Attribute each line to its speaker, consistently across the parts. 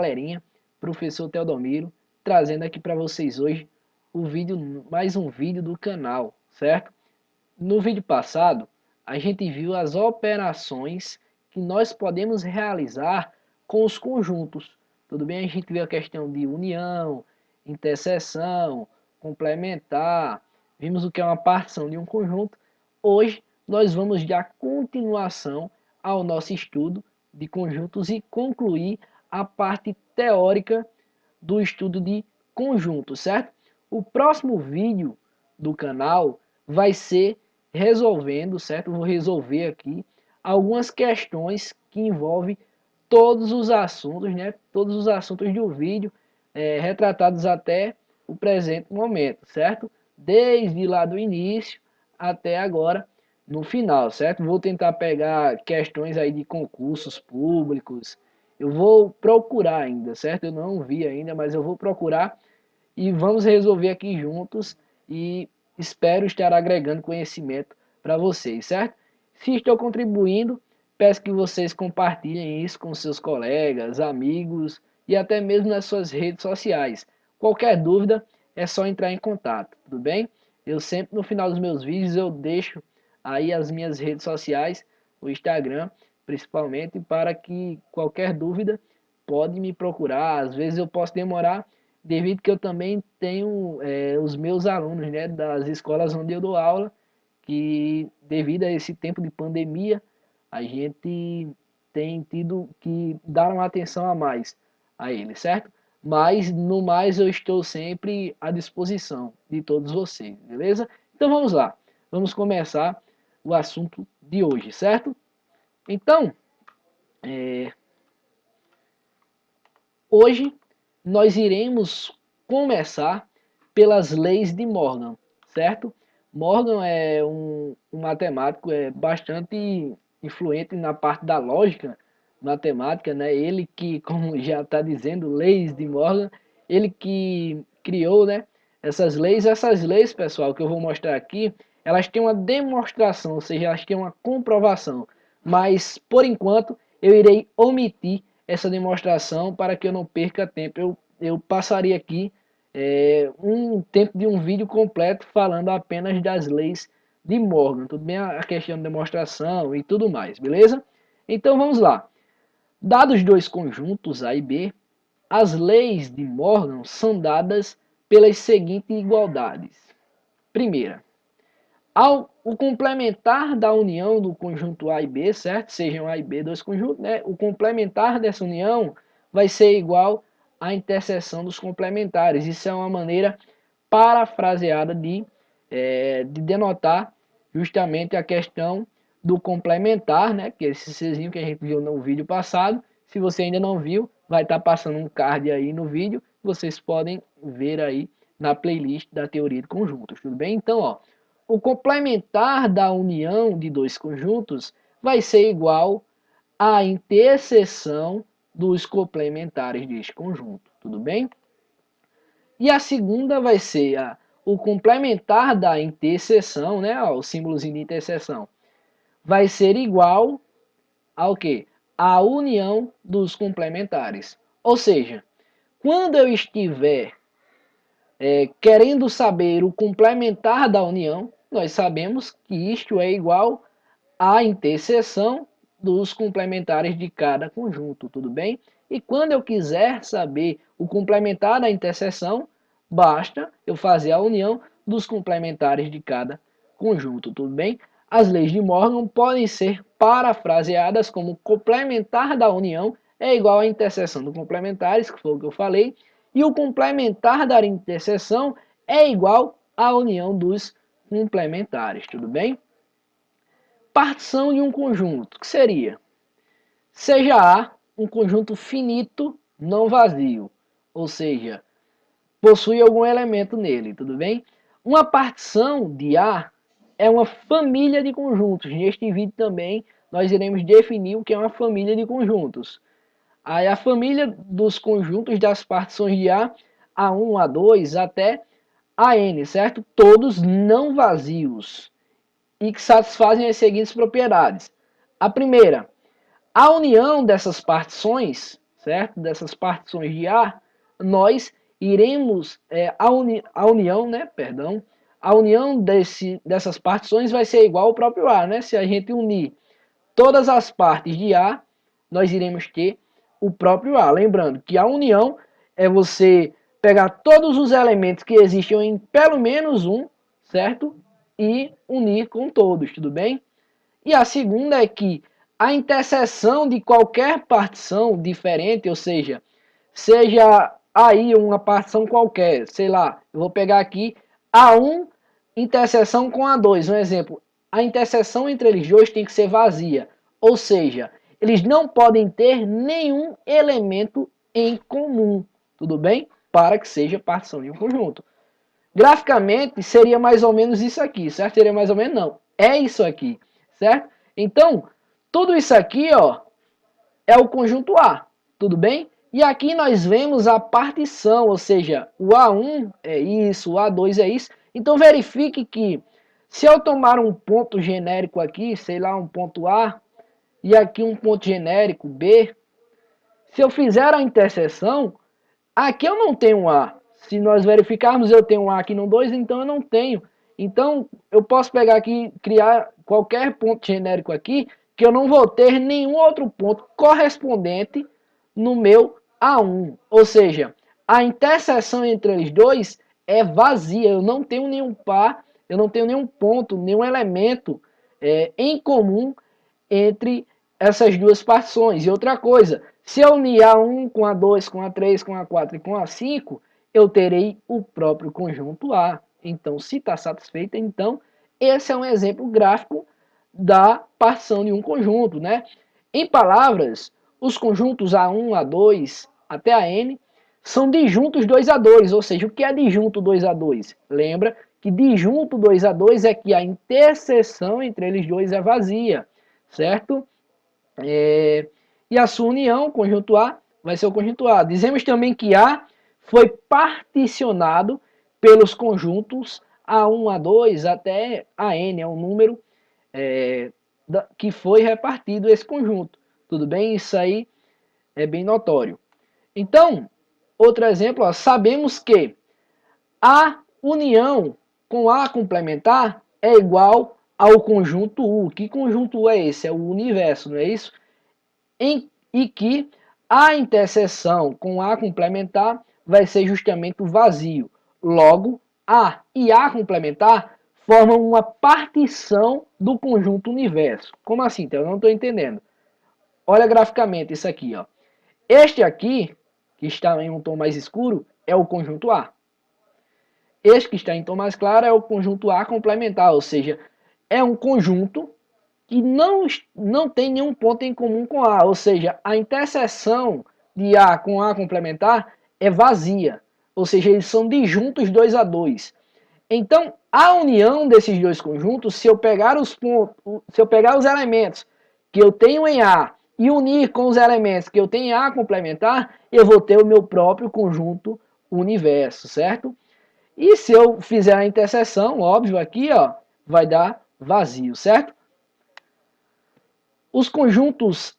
Speaker 1: galerinha, professor Teodomiro, trazendo aqui para vocês hoje mais um vídeo do canal, certo? No vídeo passado, a gente viu as operações que nós podemos realizar com os conjuntos. Tudo bem? A gente viu a questão de união, interseção, complementar, vimos o que é uma partição de um conjunto. Hoje nós vamos dar continuação ao nosso estudo de conjuntos e concluir a parte teórica do estudo de conjuntos, certo? O próximo vídeo do canal vai ser resolvendo, certo? Vou resolver aqui algumas questões que envolvem todos os assuntos, né? Todos os assuntos do vídeo, retratados até o presente momento, certo? Desde lá do início até agora, no final, certo? Vou tentar pegar questões aí de concursos públicos. Eu vou procurar ainda, certo? Eu não vi ainda, mas eu vou procurar e vamos resolver aqui juntos e espero estar agregando conhecimento para vocês, certo? Se estou contribuindo, peço que vocês compartilhem isso com seus colegas, amigos e até mesmo nas suas redes sociais. Qualquer dúvida é só entrar em contato, tudo bem? Eu sempre no final dos meus vídeos eu deixo aí as minhas redes sociais, o Instagram principalmente, para que qualquer dúvida pode me procurar. Às vezes eu posso demorar devido que eu também tenho os meus alunos, né, das escolas onde eu dou aula, que devido a esse tempo de pandemia, a gente tem tido que dar uma atenção a mais a eles, certo? Mas, no mais, eu estou sempre à disposição de todos vocês, beleza? Então vamos lá, vamos começar o assunto de hoje, certo? Então, hoje nós iremos começar pelas leis de Morgan, certo? Morgan é um matemático bastante influente na parte da lógica matemática, né? Ele que, como já está dizendo, leis de Morgan, ele que criou, né, essas leis, pessoal, que eu vou mostrar aqui, elas têm uma demonstração, ou seja, elas têm uma comprovação, mas por enquanto eu irei omitir essa demonstração para que eu não perca tempo. Eu passaria aqui um tempo de um vídeo completo falando apenas das leis de Morgan, tudo bem? A questão de demonstração e tudo mais, beleza? Então vamos lá. Dados dois conjuntos A e B, as leis de Morgan são dadas pelas seguintes igualdades. Primeira, o complementar da união do conjunto A e B, certo? Sejam A e B dois conjuntos, né? O complementar dessa união vai ser igual à interseção dos complementares. Isso é uma maneira parafraseada de denotar justamente a questão do complementar, né? Que é esse Czinho que a gente viu no vídeo passado. Se você ainda não viu, vai estar passando um card aí no vídeo. Vocês podem ver aí na playlist da teoria de conjuntos, tudo bem? Então, ó, o complementar da união de dois conjuntos vai ser igual à interseção dos complementares deste conjunto, tudo bem? E a segunda vai ser o complementar da interseção, né, ó, o símbolozinho de interseção, vai ser igual ao quê? A união dos complementares. Ou seja, quando eu estiver querendo saber o complementar da união, nós sabemos que isto é igual à interseção dos complementares de cada conjunto, tudo bem? E quando eu quiser saber o complementar da interseção, basta eu fazer a união dos complementares de cada conjunto, tudo bem? As leis de Morgan podem ser parafraseadas como complementar da união é igual à interseção dos complementares, que foi o que eu falei, e o complementar da interseção é igual à união dos complementares, tudo bem? Partição de um conjunto, que seria? Seja A um conjunto finito não vazio, ou seja, possui algum elemento nele, tudo bem? Uma partição de A é uma família de conjuntos. Neste vídeo também nós iremos definir o que é uma família de conjuntos. Aí a família dos conjuntos das partições de A, A1, A2 até AN, certo? Todos não vazios e que satisfazem as seguintes propriedades. A primeira, a união dessas partições, certo? Dessas partições de A, nós iremos, a união, né, perdão, a união dessas partições vai ser igual ao próprio A, né? Se a gente unir todas as partes de A, nós iremos ter o próprio A. Lembrando que a união é você pegar todos os elementos que existem em pelo menos um, certo? E unir com todos, tudo bem? E a segunda é que a interseção de qualquer partição diferente, ou seja aí uma partição qualquer, sei lá, eu vou pegar aqui A1 interseção com A2, um exemplo, a interseção entre eles dois tem que ser vazia, ou seja, eles não podem ter nenhum elemento em comum, tudo bem? Para que seja partição de um conjunto. Graficamente seria mais ou menos isso aqui, certo? Seria mais ou menos não, é isso aqui, certo? Então, tudo isso aqui, ó, é o conjunto A, tudo bem? E aqui nós vemos a partição, ou seja, o A1 é isso, o A2 é isso. Então verifique que se eu tomar um ponto genérico aqui, sei lá, um ponto A, e aqui um ponto genérico B, se eu fizer a interseção, aqui eu não tenho um A. Se nós verificarmos, eu tenho um A aqui no 2, então eu não tenho. Então, eu posso pegar aqui, criar qualquer ponto genérico aqui, que eu não vou ter nenhum outro ponto correspondente no meu A1. Ou seja, a interseção entre eles dois é vazia. Eu não tenho nenhum par, eu não tenho nenhum ponto, nenhum elemento em comum entre essas duas partições. E outra coisa, se eu unir A1 com A2, com A3, com A4 e com A5, eu terei o próprio conjunto A. Então, se está satisfeita, então, esse é um exemplo gráfico da partição de um conjunto, né? Em palavras, os conjuntos A1, A2, até AN, são disjuntos 2A2, ou seja, o que é disjunto 2A2? Lembra que disjunto 2A2 é que a interseção entre eles dois é vazia, certo? E a sua união, conjunto A, vai ser o conjunto A. Dizemos também que A foi particionado pelos conjuntos A1, A2 até AN, é um número que foi repartido esse conjunto. Tudo bem? Isso aí é bem notório. Então, outro exemplo, ó, sabemos que a união com A complementar é igual ao conjunto U. Que conjunto U é esse? É o universo, não é isso? E que a interseção com A complementar vai ser justamente o vazio. Logo, A e A complementar formam uma partição do conjunto universo. Como assim? Então, eu não estou entendendo. Olha graficamente isso aqui. Ó. Este aqui, que está em um tom mais escuro, é o conjunto A. Este que está em tom mais claro é o conjunto A complementar, ou seja, é um conjunto que não tem nenhum ponto em comum com A, ou seja, a interseção de A com A complementar é vazia, ou seja, eles são disjuntos 2A2. Então, a união desses dois conjuntos, se eu pegar os pontos, se eu pegar os elementos que eu tenho em A e unir com os elementos que eu tenho em A complementar, eu vou ter o meu próprio conjunto universo, certo? E se eu fizer a interseção, óbvio, aqui, ó, vai dar vazio, certo? Os conjuntos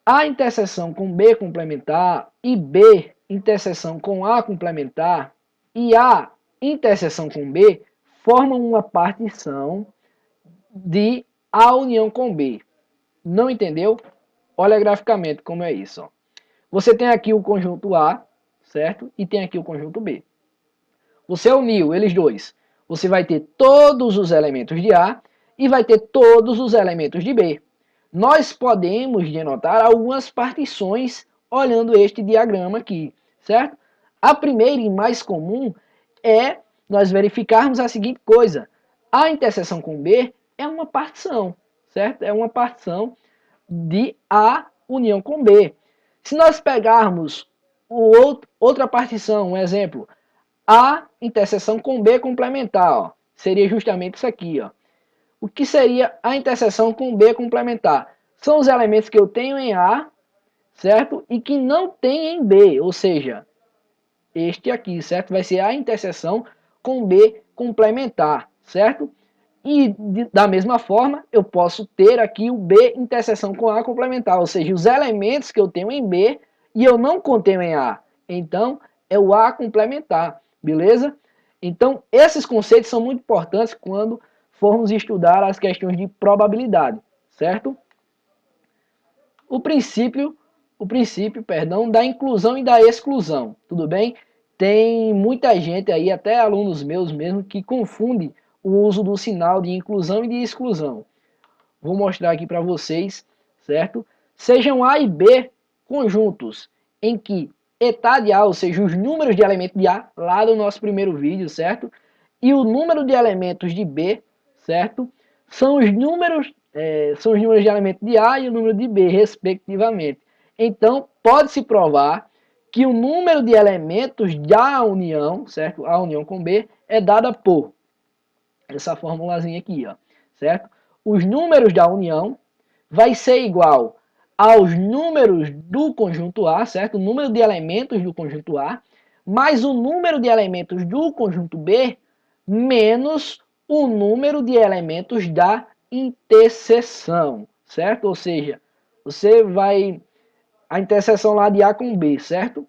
Speaker 1: A interseção com B complementar e B interseção com A complementar e A interseção com B formam uma partição de A união com B. Não entendeu? Olha graficamente como é isso. Ó. Você tem aqui o conjunto A, certo? E tem aqui o conjunto B. Você uniu eles dois. Você vai ter todos os elementos de A e vai ter todos os elementos de B. Nós podemos denotar algumas partições olhando este diagrama aqui, certo? A primeira e mais comum é nós verificarmos a seguinte coisa. A interseção com B é uma partição, certo? É uma partição de A união com B. Se nós pegarmos outra partição, um exemplo, A interseção com B complementar, ó, seria justamente isso aqui, ó. O que seria a interseção com B complementar? São os elementos que eu tenho em A, certo? E que não tem em B, ou seja, este aqui, certo? Vai ser a interseção com B complementar, certo? E da mesma forma, eu posso ter aqui o B interseção com A complementar, ou seja, os elementos que eu tenho em B, e eu não contenho em A. Então, é o A complementar, beleza? Então, esses conceitos são muito importantes quando formos estudar as questões de probabilidade, certo? O princípio, perdão, da inclusão e da exclusão, tudo bem? Tem muita gente aí, até alunos meus mesmo, que confunde o uso do sinal de inclusão e de exclusão. Vou mostrar aqui para vocês, certo? Sejam A e B conjuntos em que eta de A, ou seja, os números de elementos de A, lá do nosso primeiro vídeo, certo? E o número de elementos de B, certo? São os números de elementos de A e o número de B, respectivamente. Então, pode-se provar que o número de elementos da união, certo? A união com B, é dada por essa formulazinha aqui, ó, certo? Os números da união vai ser igual aos números do conjunto A, certo? O número de elementos do conjunto A, mais o número de elementos do conjunto B, menos o número de elementos da interseção, certo? Ou seja, você vai a interseção lá de A com B, certo?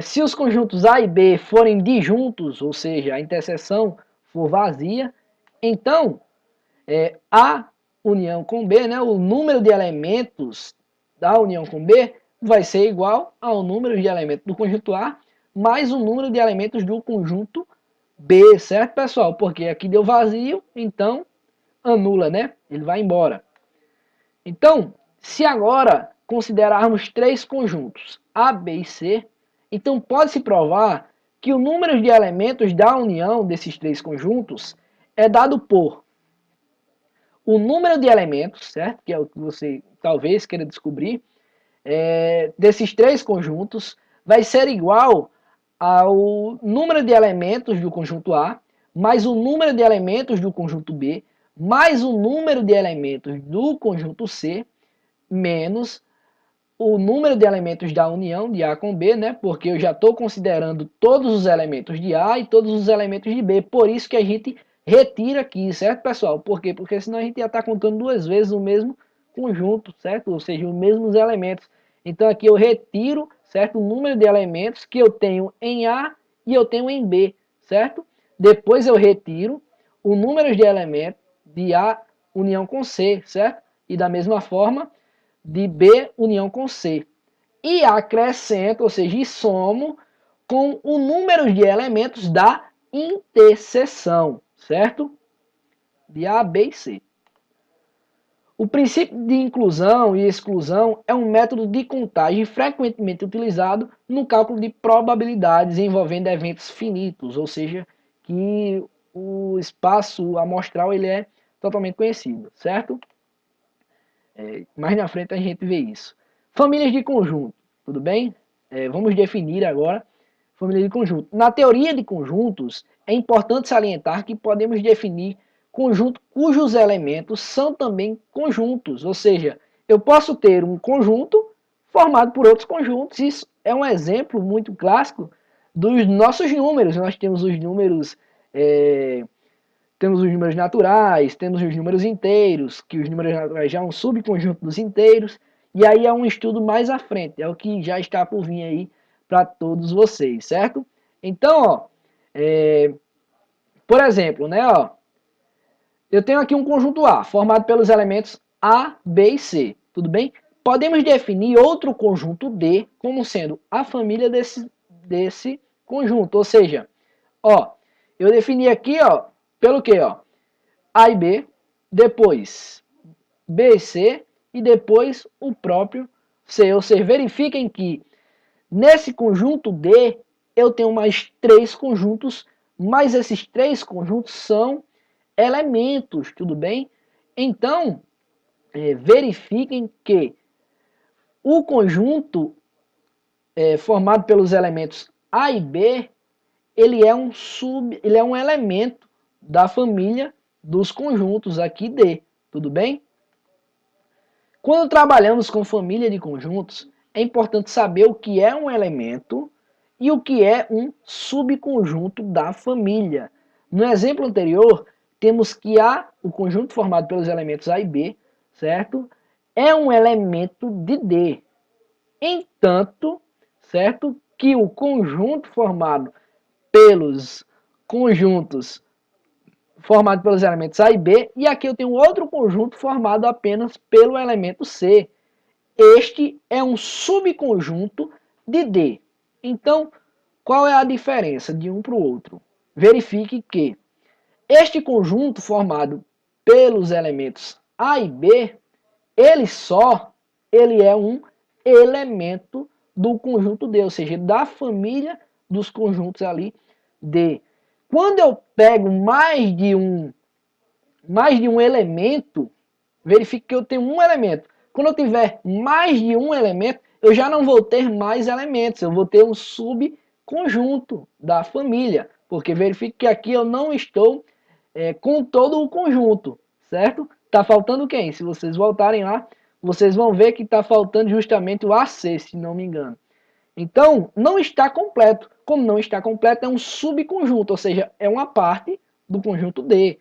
Speaker 1: Se os conjuntos A e B forem disjuntos, ou seja, a interseção for vazia, então A união com B, né, o número de elementos da união com B vai ser igual ao número de elementos do conjunto A mais o número de elementos do conjunto B, certo, pessoal? Porque aqui deu vazio, então anula, né? Ele vai embora. Então, se agora considerarmos três conjuntos, A, B e C, então pode-se provar que o número de elementos da união desses três conjuntos é dado por o número de elementos, certo? Que é o que você talvez queira descobrir, desses três conjuntos, vai ser igual ao número de elementos do conjunto A, mais o número de elementos do conjunto B, mais o número de elementos do conjunto C, menos o número de elementos da união de A com B, né? Porque eu já estou considerando todos os elementos de A e todos os elementos de B. Por isso que a gente retira aqui, certo, pessoal? Por quê? Porque senão a gente ia estar contando duas vezes o mesmo conjunto, certo? Ou seja, os mesmos elementos. Então aqui eu retiro, certo, o número de elementos que eu tenho em A e eu tenho em B, certo? Depois eu retiro o número de elementos de A união com C, certo? E da mesma forma de B união com C. E acrescento, ou seja, e somo com o número de elementos da interseção, certo? De A, B e C. O princípio de inclusão e exclusão é um método de contagem frequentemente utilizado no cálculo de probabilidades envolvendo eventos finitos, ou seja, que o espaço amostral ele é totalmente conhecido, certo? Mais na frente a gente vê isso. Famílias de conjunto, tudo bem? Vamos definir agora família de conjunto. Na teoria de conjuntos, é importante salientar que podemos definir conjunto cujos elementos são também conjuntos, ou seja, eu posso ter um conjunto formado por outros conjuntos. Isso é um exemplo muito clássico dos nossos números. Nós temos os números temos os números naturais, temos os números inteiros, que os números naturais já é um subconjunto dos inteiros, e aí é um estudo mais à frente, é o que já está por vir aí para todos vocês, certo? Então, ó, por exemplo, né, ó, eu tenho aqui um conjunto A, formado pelos elementos A, B e C, tudo bem? Podemos definir outro conjunto D como sendo a família desse conjunto, ou seja, ó, eu defini aqui, ó, pelo que, ó, A e B, depois B e C e depois o próprio C. Ou seja, verifiquem que nesse conjunto D eu tenho mais três conjuntos, mas esses três conjuntos são elementos, tudo bem? Então, verifiquem que o conjunto formado pelos elementos A e B, ele é um elemento da família dos conjuntos aqui D, tudo bem? Quando trabalhamos com família de conjuntos, é importante saber o que é um elemento e o que é um subconjunto da família. No exemplo anterior, temos que o conjunto formado pelos elementos A e B, certo? é um elemento de D. Entanto, certo? Que o conjunto formado pelos conjuntos formado pelos elementos A e B, e aqui eu tenho outro conjunto formado apenas pelo elemento C. Este é um subconjunto de D. Então, qual é a diferença de um para o outro? Verifique que este conjunto formado pelos elementos A e B, ele é um elemento do conjunto D, ou seja, da família dos conjuntos ali D. Quando eu pego mais de um elemento, verifique que eu tenho um elemento. Quando eu tiver mais de um elemento, eu já não vou ter mais elementos, eu vou ter um subconjunto da família, porque verifique que aqui eu não estou com todo o conjunto, certo? Está faltando quem? Se vocês voltarem lá, vocês vão ver que está faltando justamente o AC, se não me engano. Então, não está completo. Como não está completo, é um subconjunto, ou seja, é uma parte do conjunto D.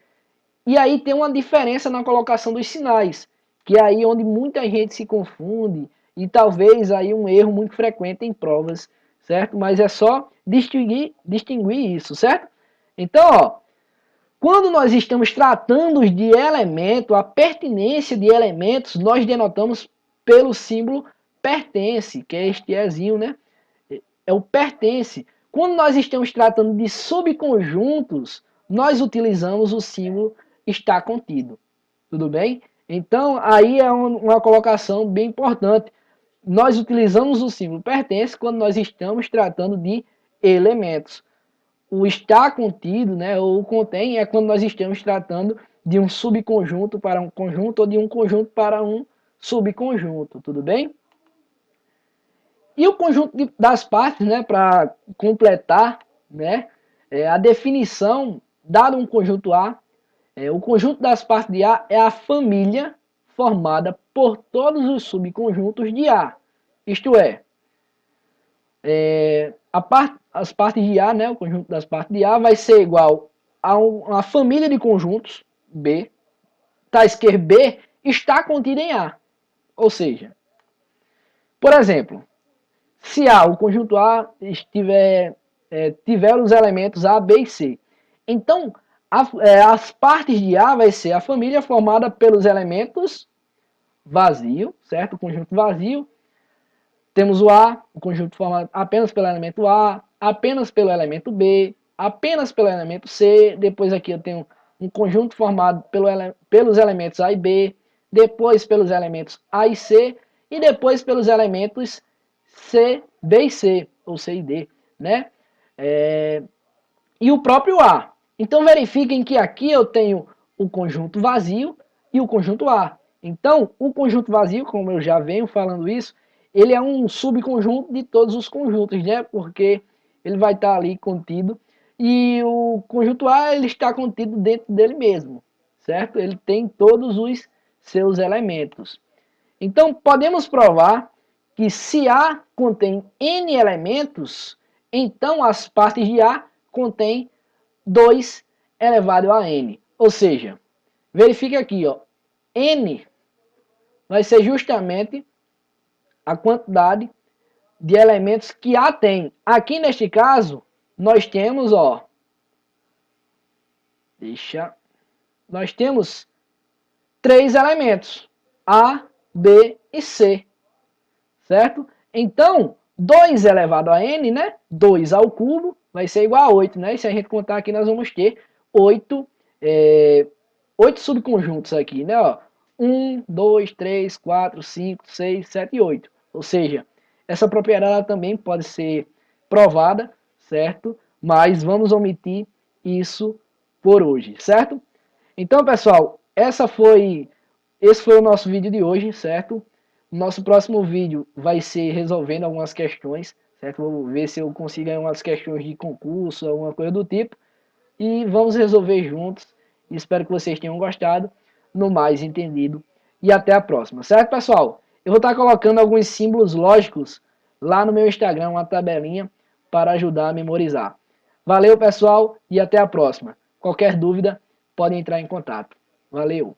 Speaker 1: E aí tem uma diferença na colocação dos sinais, que é aí onde muita gente se confunde e talvez aí um erro muito frequente em provas, certo? Mas é só distinguir isso, certo? Então, ó, quando nós estamos tratando de elemento, a pertinência de elementos, nós denotamos pelo símbolo pertence, que é este ezinho, né? É o pertence. Quando nós estamos tratando de subconjuntos, nós utilizamos o símbolo está contido. Tudo bem? Então, aí é uma colocação bem importante. Nós utilizamos o símbolo pertence quando nós estamos tratando de elementos. O está contido, né, ou o contém, é quando nós estamos tratando de um subconjunto para um conjunto ou de um conjunto para um subconjunto. Tudo bem? E o conjunto das partes, né, para completar, né, a definição, dado um conjunto A, o conjunto das partes de A é a família formada por todos os subconjuntos de A. Isto é, as partes de A, né, o conjunto das partes de A vai ser igual a uma família de conjuntos B, tais que B está contida em A. Ou seja, por exemplo, se A, o conjunto A tiver os elementos A, B e C, então as partes de A vai ser a família formada pelos elementos vazio, certo? O conjunto vazio. Temos o A, o conjunto formado apenas pelo elemento A, apenas pelo elemento B, apenas pelo elemento C. Depois aqui eu tenho um conjunto formado pelos elementos A e B, depois pelos elementos A e C, e depois pelos elementos C, B e C, ou C e D, né? E o próprio A. Então verifiquem que aqui eu tenho o conjunto vazio e o conjunto A. Então, o conjunto vazio, como eu já venho falando isso, ele é um subconjunto de todos os conjuntos, né? Porque ele vai estar ali contido. E o conjunto A, ele está contido dentro dele mesmo, certo? Ele tem todos os seus elementos. Então, podemos provar que se A contém N elementos, então as partes de A contêm 2 elevado a N. Ou seja, verifique aqui, ó, N vai ser justamente a quantidade de elementos que A tem. Aqui neste caso, nós temos, ó, nós temos 3 elementos, A, B e C, certo? Então, 2 elevado a N, né? 2 ao cubo vai ser igual a 8, né? E se a gente contar aqui, nós vamos ter 8 subconjuntos aqui, né? Ó, 1, 2, 3, 4, 5, 6, 7 e 8. Ou seja, essa propriedade também pode ser provada, certo? Mas vamos omitir isso por hoje, certo? Então, pessoal, esse foi o nosso vídeo de hoje, certo? O nosso próximo vídeo vai ser resolvendo algumas questões, certo? Vou ver se eu consigo umas questões de concurso, alguma coisa do tipo. E vamos resolver juntos. Espero que vocês tenham gostado. No mais, entendido. E até a próxima, certo, pessoal? Eu vou estar colocando alguns símbolos lógicos lá no meu Instagram, uma tabelinha, para ajudar a memorizar. Valeu, pessoal, e até a próxima. Qualquer dúvida, podem entrar em contato. Valeu!